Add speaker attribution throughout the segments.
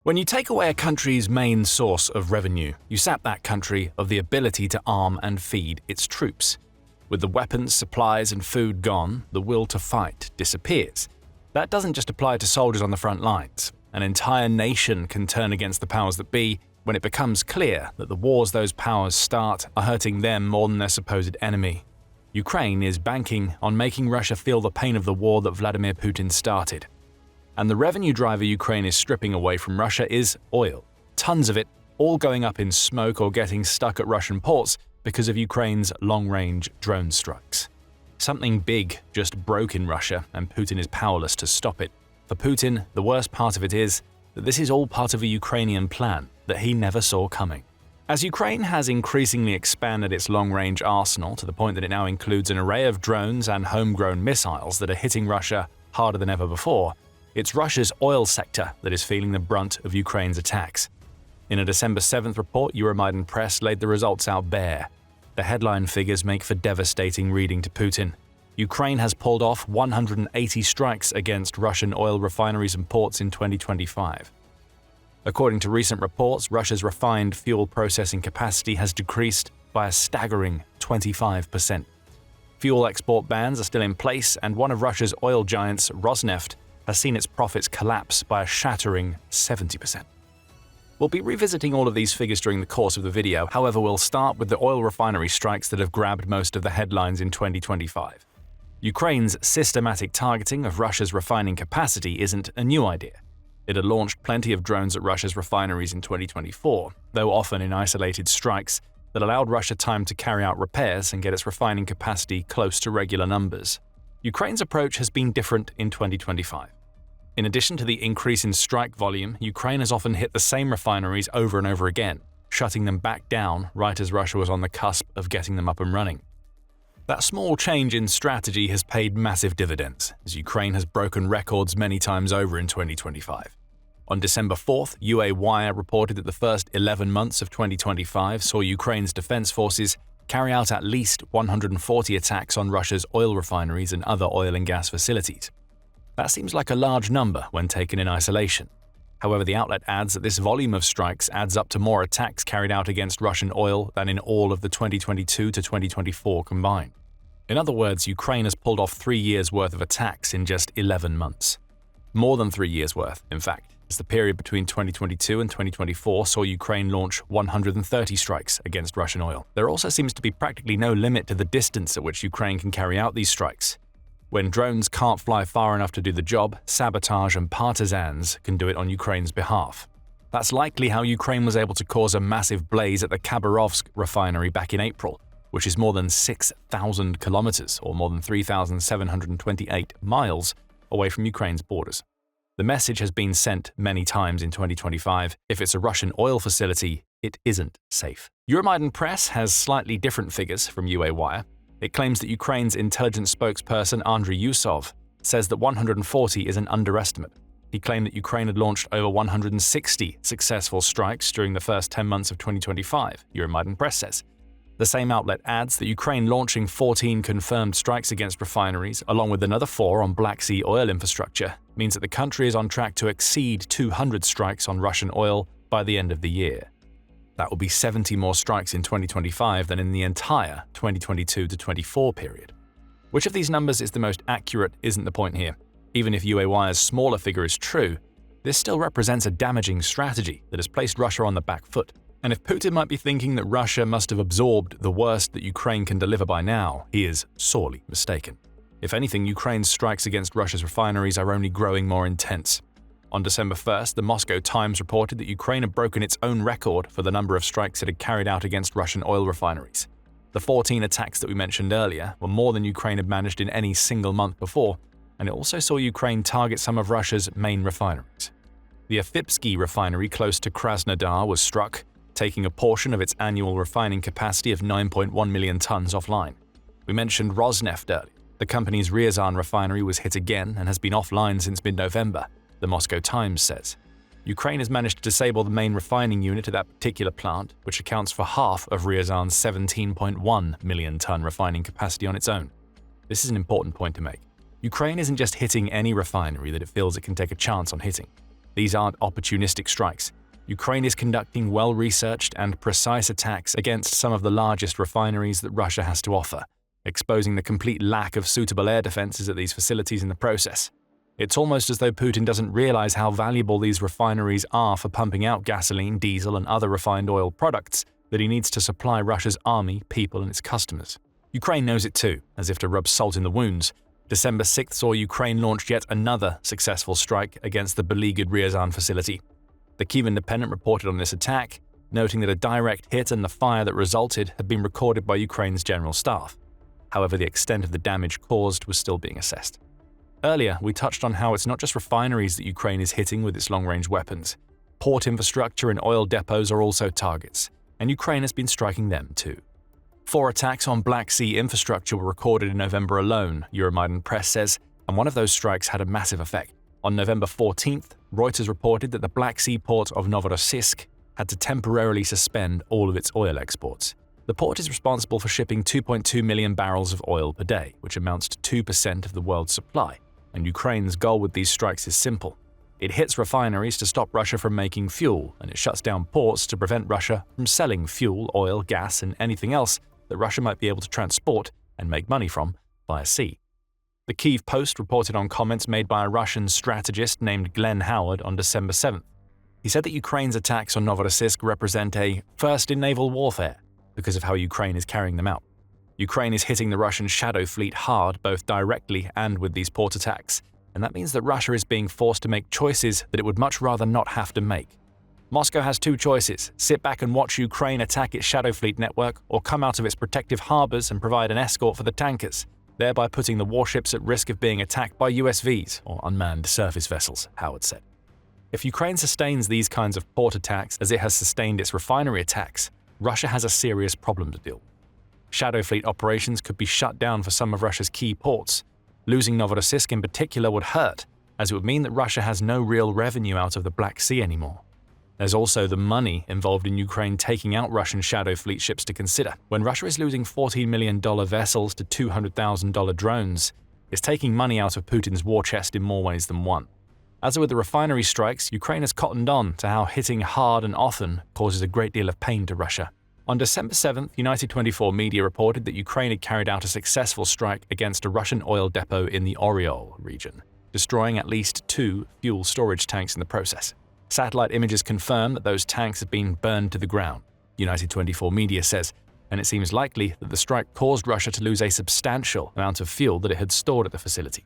Speaker 1: When you take away a country's main source of revenue, you sap that country of the ability to arm and feed its troops. With the weapons, supplies, and food gone, the will to fight disappears. That doesn't just apply to soldiers on the front lines. An entire nation can turn against the powers that be when it becomes clear that the wars those powers start are hurting them more than their supposed enemy. Ukraine is banking on making Russia feel the pain of the war that Vladimir Putin started. And the revenue driver Ukraine is stripping away from Russia is oil. Tons of it, all going up in smoke or getting stuck at Russian ports because of Ukraine's long-range drone strikes. Something big just broke in Russia, and Putin is powerless to stop it. For Putin, the worst part of it is that this is all part of a Ukrainian plan that he never saw coming. As Ukraine has increasingly expanded its long-range arsenal to the point that it now includes an array of drones and homegrown missiles that are hitting Russia harder than ever before, it's Russia's oil sector that is feeling the brunt of Ukraine's attacks. In a December 7th report, Euromaidan Press laid the results out bare. The headline figures make for devastating reading to Putin. Ukraine has pulled off 180 strikes against Russian oil refineries and ports in 2025. According to recent reports, Russia's refined fuel processing capacity has decreased by a staggering 25%. Fuel export bans are still in place, and one of Russia's oil giants, Rosneft, has seen its profits collapse by a shattering 70%. We'll be revisiting all of these figures during the course of the video, however we'll start with the oil refinery strikes that have grabbed most of the headlines in 2025. Ukraine's systematic targeting of Russia's refining capacity isn't a new idea. It had launched plenty of drones at Russia's refineries in 2024, though often in isolated strikes that allowed Russia time to carry out repairs and get its refining capacity close to regular numbers. Ukraine's approach has been different in 2025. In addition to the increase in strike volume, Ukraine has often hit the same refineries over and over again, shutting them back down right as Russia was on the cusp of getting them up and running. That small change in strategy has paid massive dividends, as Ukraine has broken records many times over in 2025. On December 4th, UA Wire reported that the first 11 months of 2025 saw Ukraine's defense forces carry out at least 140 attacks on Russia's oil refineries and other oil and gas facilities. That seems like a large number when taken in isolation. However, the outlet adds that this volume of strikes adds up to more attacks carried out against Russian oil than in all of the 2022 to 2024 combined. In other words, Ukraine has pulled off 3 years' worth of attacks in just 11 months. More than 3 years' worth, in fact, as the period between 2022 and 2024 saw Ukraine launch 130 strikes against Russian oil. There also seems to be practically no limit to the distance at which Ukraine can carry out these strikes. When drones can't fly far enough to do the job, sabotage and partisans can do it on Ukraine's behalf. That's likely how Ukraine was able to cause a massive blaze at the Khabarovsk refinery back in April, which is more than 6,000 kilometers, or more than 3,728 miles, away from Ukraine's borders. The message has been sent many times in 2025: if it's a Russian oil facility, it isn't safe. Euromaidan Press has slightly different figures from UA Wire. It claims that Ukraine's intelligence spokesperson Andriy Yusov says that 140 is an underestimate. He claimed that Ukraine had launched over 160 successful strikes during the first 10 months of 2025, Euromaidan Press says. The same outlet adds that Ukraine launching 14 confirmed strikes against refineries, along with another 4 on Black Sea oil infrastructure, means that the country is on track to exceed 200 strikes on Russian oil by the end of the year. That will be 70 more strikes in 2025 than in the entire 2022 to 24 period. Which of these numbers is the most accurate isn't the point here. Even if UAY's smaller figure is true, this still represents a damaging strategy that has placed Russia on the back foot. And if Putin might be thinking that Russia must have absorbed the worst that Ukraine can deliver by now, he is sorely mistaken. If anything, Ukraine's strikes against Russia's refineries are only growing more intense. On December 1st, the Moscow Times reported that Ukraine had broken its own record for the number of strikes it had carried out against Russian oil refineries. The 14 attacks that we mentioned earlier were more than Ukraine had managed in any single month before, and it also saw Ukraine target some of Russia's main refineries. The Afipsky refinery close to Krasnodar was struck, taking a portion of its annual refining capacity of 9.1 million tons offline. We mentioned Rosneft earlier. The company's Ryazan refinery was hit again and has been offline since mid-November, the Moscow Times says. Ukraine has managed to disable the main refining unit at that particular plant, which accounts for half of Ryazan's 17.1 million ton refining capacity on its own. This is an important point to make. Ukraine isn't just hitting any refinery that it feels it can take a chance on hitting. These aren't opportunistic strikes. Ukraine is conducting well-researched and precise attacks against some of the largest refineries that Russia has to offer, exposing the complete lack of suitable air defenses at these facilities in the process. It's almost as though Putin doesn't realize how valuable these refineries are for pumping out gasoline, diesel, and other refined oil products that he needs to supply Russia's army, people, and its customers. Ukraine knows it too, as if to rub salt in the wounds. December 6th saw Ukraine launch yet another successful strike against the beleaguered Ryazan facility. The Kyiv Independent reported on this attack, noting that a direct hit and the fire that resulted had been recorded by Ukraine's general staff. However, the extent of the damage caused was still being assessed. Earlier, we touched on how it's not just refineries that Ukraine is hitting with its long-range weapons. Port infrastructure and oil depots are also targets, and Ukraine has been striking them too. 4 attacks on Black Sea infrastructure were recorded in November alone, Euromaidan Press says, and one of those strikes had a massive effect. On November 14th, Reuters reported that the Black Sea port of Novorossiysk had to temporarily suspend all of its oil exports. The port is responsible for shipping 2.2 million barrels of oil per day, which amounts to 2% of the world's supply, and Ukraine's goal with these strikes is simple. It hits refineries to stop Russia from making fuel, and it shuts down ports to prevent Russia from selling fuel, oil, gas, and anything else that Russia might be able to transport and make money from via sea. The Kyiv Post reported on comments made by a Russian strategist named Glenn Howard on December 7th. He said that Ukraine's attacks on Novorossiysk represent a first in naval warfare because of how Ukraine is carrying them out. Ukraine is hitting the Russian shadow fleet hard both directly and with these port attacks, and that means that Russia is being forced to make choices that it would much rather not have to make. Moscow has 2 choices: sit back and watch Ukraine attack its shadow fleet network, or come out of its protective harbors and provide an escort for the tankers, thereby putting the warships at risk of being attacked by USVs, or unmanned surface vessels, Howard said. If Ukraine sustains these kinds of port attacks as it has sustained its refinery attacks, Russia has a serious problem to deal with. Shadow fleet operations could be shut down for some of Russia's key ports. Losing Novorossiysk in particular would hurt, as it would mean that Russia has no real revenue out of the Black Sea anymore. There's also the money involved in Ukraine taking out Russian shadow fleet ships to consider. When Russia is losing $14 million vessels to $200,000 drones, it's taking money out of Putin's war chest in more ways than one. As with the refinery strikes, Ukraine has cottoned on to how hitting hard and often causes a great deal of pain to Russia. On December 7th, United 24 media reported that Ukraine had carried out a successful strike against a Russian oil depot in the Oryol region, destroying at least 2 fuel storage tanks in the process. Satellite images confirm that those tanks have been burned to the ground, United 24 media says, and it seems likely that the strike caused Russia to lose a substantial amount of fuel that it had stored at the facility.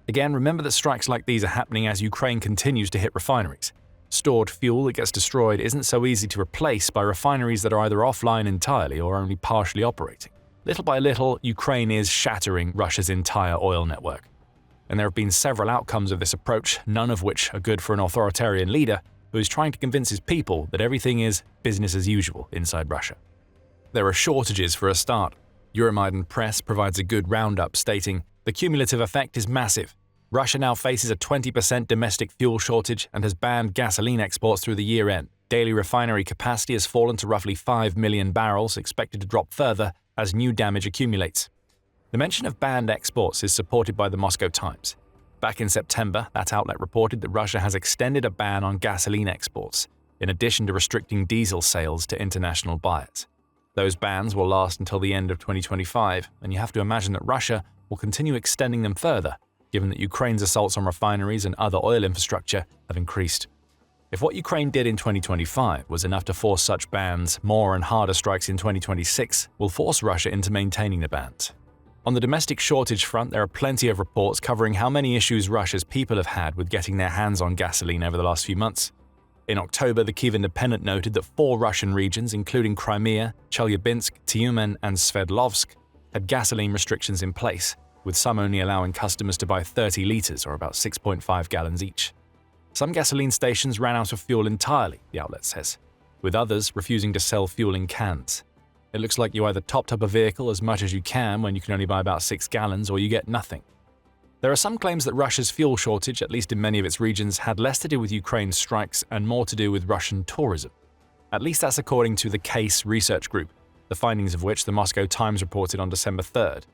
Speaker 1: Again, remember that strikes like these are happening as Ukraine continues to hit refineries. Stored fuel that gets destroyed isn't so easy to replace by refineries that are either offline entirely or only partially operating. Little by little, Ukraine is shattering Russia's entire oil network. And there have been several outcomes of this approach, none of which are good for an authoritarian leader who is trying to convince his people that everything is business as usual inside Russia. There are shortages for a start. Euromaidan Press provides a good roundup stating, "The cumulative effect is massive. Russia now faces a 20% domestic fuel shortage and has banned gasoline exports through the year-end. Daily refinery capacity has fallen to roughly 5 million barrels, expected to drop further as new damage accumulates." The mention of banned exports is supported by the Moscow Times. Back in September, that outlet reported that Russia has extended a ban on gasoline exports, in addition to restricting diesel sales to international buyers. Those bans will last until the end of 2025, and you have to imagine that Russia will continue extending them further, given that Ukraine's assaults on refineries and other oil infrastructure have increased. If what Ukraine did in 2025 was enough to force such bans, more and harder strikes in 2026 will force Russia into maintaining the bans. On the domestic shortage front, there are plenty of reports covering how many issues Russia's people have had with getting their hands on gasoline over the last few months. In October, the Kyiv Independent noted that 4 Russian regions, including Crimea, Chelyabinsk, Tyumen, and Sverdlovsk, had gasoline restrictions in place, with some only allowing customers to buy 30 liters, or about 6.5 gallons each. Some gasoline stations ran out of fuel entirely, the outlet says, with others refusing to sell fuel in cans. It looks like you either topped up a vehicle as much as you can when you can only buy about 6 gallons, or you get nothing. There are some claims that Russia's fuel shortage, at least in many of its regions, had less to do with Ukraine's strikes and more to do with Russian tourism. At least that's according to the CASE research group, the findings of which the Moscow Times reported on December 3rd.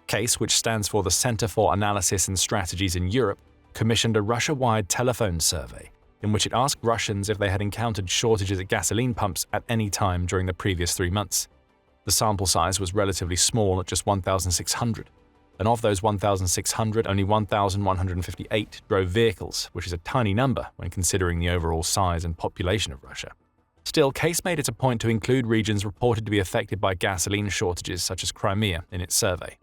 Speaker 1: CASE, which stands for the Center for Analysis and Strategies in Europe, commissioned a Russia-wide telephone survey in which it asked Russians if they had encountered shortages at gasoline pumps at any time during the previous 3 months. The sample size was relatively small at just 1,600, and of those 1,600, only 1,158 drove vehicles, which is a tiny number when considering the overall size and population of Russia. Still, Case made it a point to include regions reported to be affected by gasoline shortages such as Crimea in its survey.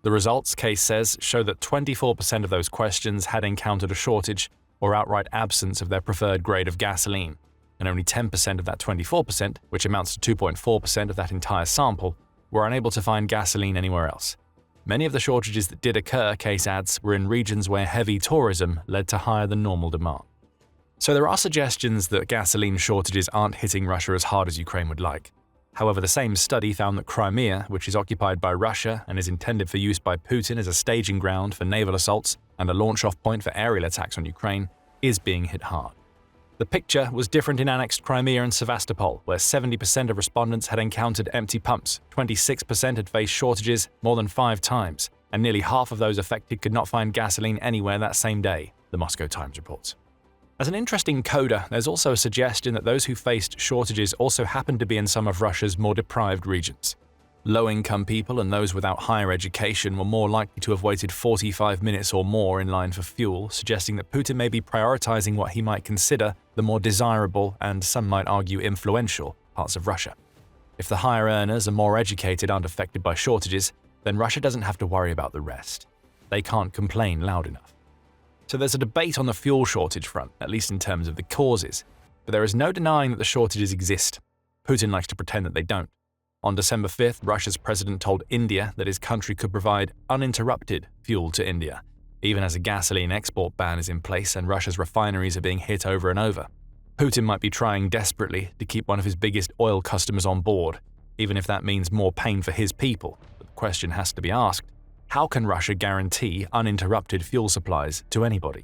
Speaker 1: The results, Case says, show that 24% of those questions had encountered a shortage or outright absence of their preferred grade of gasoline, and only 10% of that 24%, which amounts to 2.4% of that entire sample, were unable to find gasoline anywhere else. Many of the shortages that did occur, Case adds, were in regions where heavy tourism led to higher than normal demand. So there are suggestions that gasoline shortages aren't hitting Russia as hard as Ukraine would like. However, the same study found that Crimea, which is occupied by Russia and is intended for use by Putin as a staging ground for naval assaults and a launch-off point for aerial attacks on Ukraine, is being hit hard. The picture was different in annexed Crimea and Sevastopol, where 70% of respondents had encountered empty pumps, 26% had faced shortages more than 5 times, and nearly half of those affected could not find gasoline anywhere that same day, the Moscow Times reports. As an interesting coda, there's also a suggestion that those who faced shortages also happened to be in some of Russia's more deprived regions. Low-income people and those without higher education were more likely to have waited 45 minutes or more in line for fuel, suggesting that Putin may be prioritizing what he might consider the more desirable and, some might argue, influential parts of Russia. If the higher earners and more educated aren't affected by shortages, then Russia doesn't have to worry about the rest. They can't complain loud enough. So there's a debate on the fuel shortage front, at least in terms of the causes, but there is no denying that the shortages exist. Putin likes to pretend that they don't. On December 5th, Russia's president told India that his country could provide uninterrupted fuel to India, even as a gasoline export ban is in place and Russia's refineries are being hit over and over. Putin might be trying desperately to keep one of his biggest oil customers on board, even if that means more pain for his people. But the question has to be asked, how can Russia guarantee uninterrupted fuel supplies to anybody?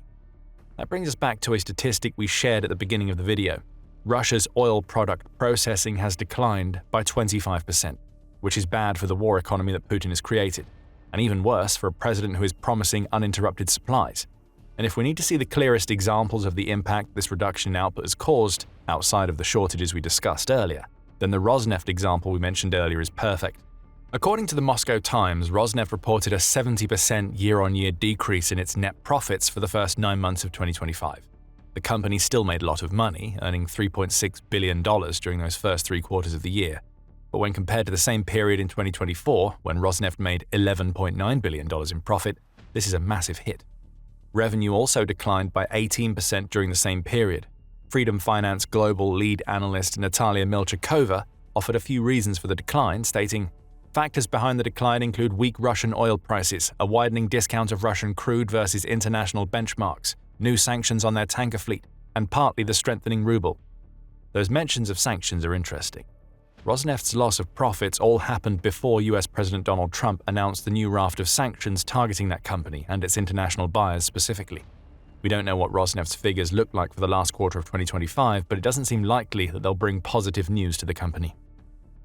Speaker 1: That brings us back to a statistic we shared at the beginning of the video. Russia's oil product processing has declined by 25%, which is bad for the war economy that Putin has created, and even worse for a president who is promising uninterrupted supplies. And if we need to see the clearest examples of the impact this reduction in output has caused, outside of the shortages we discussed earlier, then the Rosneft example we mentioned earlier is perfect. According to the Moscow Times, Rosneft reported a 70% year-on-year decrease in its net profits for the first 9 months of 2025. The company still made a lot of money, earning $3.6 billion during those first 3 quarters of the year. But when compared to the same period in 2024, when Rosneft made $11.9 billion in profit, this is a massive hit. Revenue also declined by 18% during the same period. Freedom Finance Global lead analyst Natalia Milchakova offered a few reasons for the decline, stating, "Factors behind the decline include weak Russian oil prices, a widening discount of Russian crude versus international benchmarks, new sanctions on their tanker fleet, and partly the strengthening ruble." Those mentions of sanctions are interesting. Rosneft's loss of profits all happened before US President Donald Trump announced the new raft of sanctions targeting that company and its international buyers specifically. We don't know what Rosneft's figures look like for the last quarter of 2025, but it doesn't seem likely that they'll bring positive news to the company.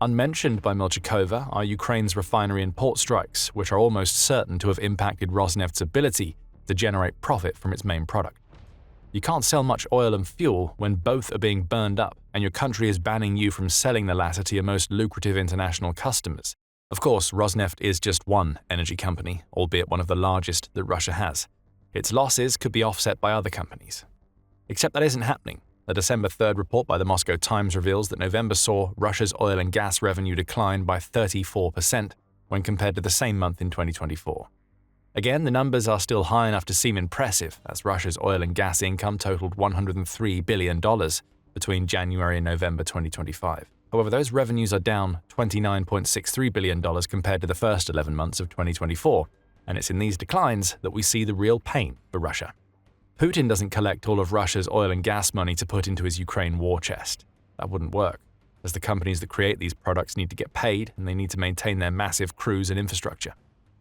Speaker 1: Unmentioned by Milchakova are Ukraine's refinery and port strikes, which are almost certain to have impacted Rosneft's ability to generate profit from its main product. You can't sell much oil and fuel when both are being burned up and your country is banning you from selling the latter to your most lucrative international customers. Of course, Rosneft is just one energy company, albeit one of the largest that Russia has. Its losses could be offset by other companies. Except that isn't happening. The December 3rd report by the Moscow Times reveals that November saw Russia's oil and gas revenue decline by 34% when compared to the same month in 2024. Again, the numbers are still high enough to seem impressive, as Russia's oil and gas income totaled $103 billion between January and November 2025. However, those revenues are down $29.63 billion compared to the first 11 months of 2024, and it's in these declines that we see the real pain for Russia. Putin doesn't collect all of Russia's oil and gas money to put into his Ukraine war chest. That wouldn't work, as the companies that create these products need to get paid and they need to maintain their massive crews and infrastructure.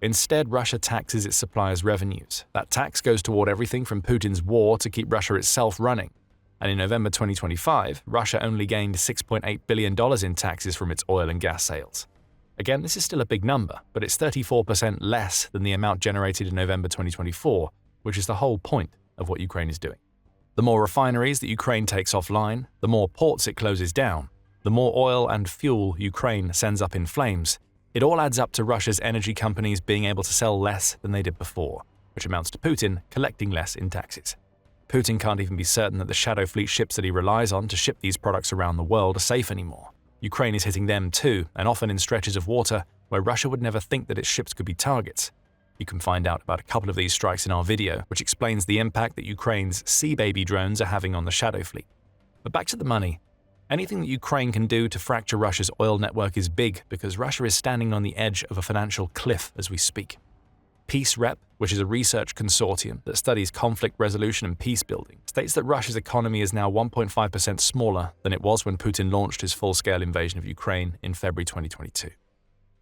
Speaker 1: Instead, Russia taxes its suppliers' revenues. That tax goes toward everything from Putin's war to keep Russia itself running. And in November 2025, Russia only gained $6.8 billion in taxes from its oil and gas sales. Again, this is still a big number, but it's 34% less than the amount generated in November 2024, which is the whole point of what Ukraine is doing. The more refineries that Ukraine takes offline, the more ports it closes down, the more oil and fuel Ukraine sends up in flames. It all adds up to Russia's energy companies being able to sell less than they did before, which amounts to Putin collecting less in taxes. Putin can't even be certain that the shadow fleet ships that he relies on to ship these products around the world are safe anymore. Ukraine is hitting them too, and often in stretches of water where Russia would never think that its ships could be targets. You can find out about a couple of these strikes in our video, which explains the impact that Ukraine's Sea Baby drones are having on the shadow fleet. But back to the money. Anything that Ukraine can do to fracture Russia's oil network is big because Russia is standing on the edge of a financial cliff as we speak. PeaceRep, which is a research consortium that studies conflict resolution and peace building, states that Russia's economy is now 1.5% smaller than it was when Putin launched his full-scale invasion of Ukraine in February 2022.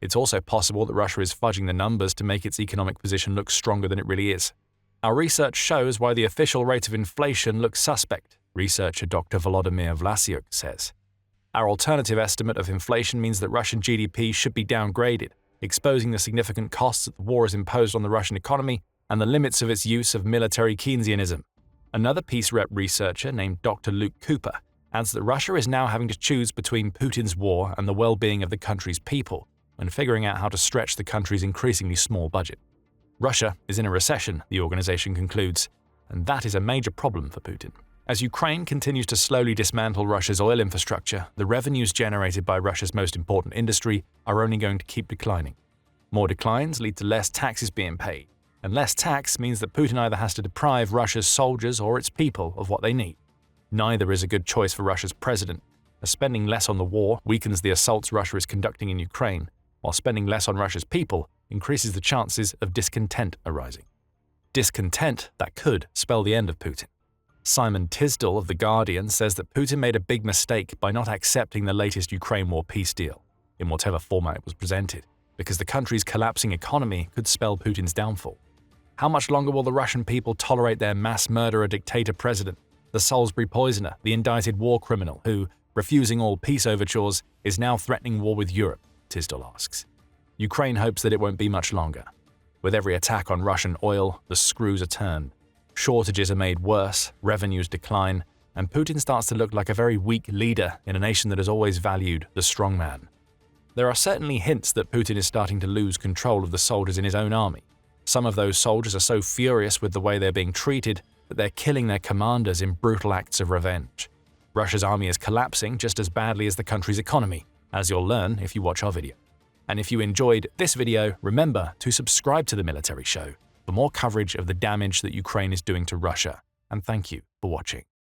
Speaker 1: It's also possible that Russia is fudging the numbers to make its economic position look stronger than it really is. Our research shows why the official rate of inflation looks suspect, researcher Dr. Volodymyr Vlasyuk says. Our alternative estimate of inflation means that Russian GDP should be downgraded, exposing the significant costs that the war has imposed on the Russian economy and the limits of its use of military Keynesianism. Another PeaceRep researcher named Dr. Luke Cooper adds that Russia is now having to choose between Putin's war and the well-being of the country's people when figuring out how to stretch the country's increasingly small budget. Russia is in a recession, the organization concludes, and that is a major problem for Putin. As Ukraine continues to slowly dismantle Russia's oil infrastructure, the revenues generated by Russia's most important industry are only going to keep declining. More declines lead to less taxes being paid, and less tax means that Putin either has to deprive Russia's soldiers or its people of what they need. Neither is a good choice for Russia's president, as spending less on the war weakens the assaults Russia is conducting in Ukraine, while spending less on Russia's people increases the chances of discontent arising. Discontent that could spell the end of Putin. Simon Tisdall of The Guardian says that Putin made a big mistake by not accepting the latest Ukraine war peace deal, in whatever format it was presented, because the country's collapsing economy could spell Putin's downfall. How much longer will the Russian people tolerate their mass murderer dictator president, the Salisbury poisoner, the indicted war criminal who, refusing all peace overtures, is now threatening war with Europe? Tisdall asks. Ukraine hopes that it won't be much longer. With every attack on Russian oil, the screws are turned. Shortages are made worse, revenues decline, and Putin starts to look like a very weak leader in a nation that has always valued the strong man. There are certainly hints that Putin is starting to lose control of the soldiers in his own army. Some of those soldiers are so furious with the way they're being treated that they're killing their commanders in brutal acts of revenge. Russia's army is collapsing just as badly as the country's economy, as you'll learn if you watch our video. And if you enjoyed this video, remember to subscribe to The Military Show for more coverage of the damage that Ukraine is doing to Russia. And thank you for watching.